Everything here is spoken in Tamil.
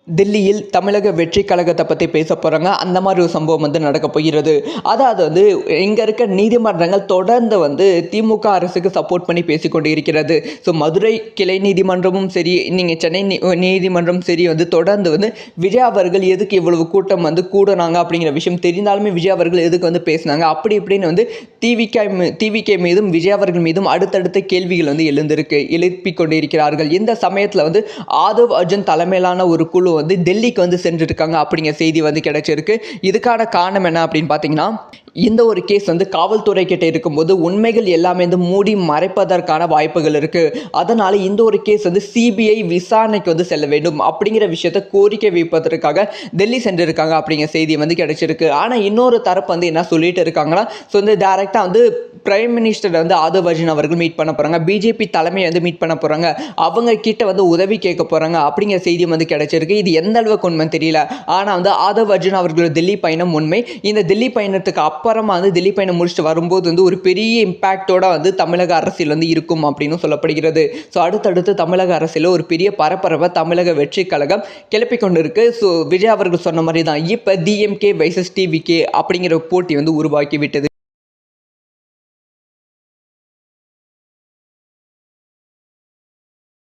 தில்லியில் தமிழக வெற்றி கழகத்தை பற்றி பேச போகிறாங்க. அந்த மாதிரி ஒரு சம்பவம் நடக்க போகிறது. அதாவது இங்கே இருக்க நீதிமன்றங்கள் தொடர்ந்து திமுக அரசுக்கு சப்போர்ட் பண்ணி பேசிக்கொண்டு இருக்கிறது. ஸோ மதுரை கிளை நீதிமன்றமும் சரி, நீங்கள் சென்னை நீதிமன்றம் சரி தொடர்ந்து விஜய் அவர்கள் எதுக்கு இவ்வளவு கூட்டம் கூடுனாங்க அப்படிங்கிற விஷயம் தெரிந்தாலுமே விஜய் அவர்கள் எதுக்கு பேசினாங்க அப்படி இப்படின்னு டிவிகே மீதும் விஜய் அவர்கள் மீதும் அடுத்தடுத்த கேள்விகள் எழுப்பிக் கொண்டு இருக்கிறார்கள். இந்த சமயத்தில் ஆதவ் அர்ஜுன் தலைமையிலான ஒரு குழு டெல்லிக்கு சென்றிருக்காங்க அப்படிங்கிற செய்தி கிடைச்சிருக்கு. இதுக்கான காரணம் என்ன அப்படின்னு பார்த்தீங்கன்னா, இந்த ஒரு கேஸ் காவல்துறை கிட்ட இருக்கும்போது உண்மைகள் எல்லாமே மூடி மறைப்பதற்கான வாய்ப்புகள் இருக்கு. அதனால இந்த ஒரு கேஸ் சிபிஐ விசாரணைக்கு செல்ல வேண்டும் அப்படிங்கிற விஷயத்தை கோரிக்கை வைப்பதற்காக டெல்லி சென்றிருக்காங்க அப்படிங்கிற செய்தி கிடைச்சிருக்கு. ஆனால் இன்னொரு தரப்பு என்ன சொல்லிட்டு இருக்காங்கன்னா, டைரக்டா பிரைம் மினிஸ்டர் ஆதவ் அர்ஜுன் அவர்கள் மீட் பண்ண போறாங்க, பிஜேபி தலைமையை மீட் பண்ண போறாங்க, அவங்க கிட்ட உதவி கேட்க போறாங்க அப்படிங்கிற செய்தி கிடைச்சிருக்கு. இது எந்த அளவுக்கு உண்மை தெரியல. ஆனால் ஆதவ் அர்ஜுன் அவர்களோட டெல்லி பயணம் உண்மை. இந்த டெல்லி பயணத்துக்கு அப்புறமா டெல்லி பயணம் முடிச்சுட்டு வரும்போது ஒரு பெரிய இம்பாக்டோட தமிழக அரசியல் இருக்கும் அப்படின்னு சொல்லப்படுகிறது. ஸோ அடுத்தடுத்து தமிழக அரசியல் ஒரு பெரிய பரபரப்பை தமிழக வெற்றி கழகம் கிளப்பிக் கொண்டு இருக்கு. ஸோ விஜய் அவர்கள் சொன்ன மாதிரி தான் இப்போ டிஎம்கே வைசஸ் டிவிகே அப்படிங்கிற போட்டி உருவாக்கி விட்டது.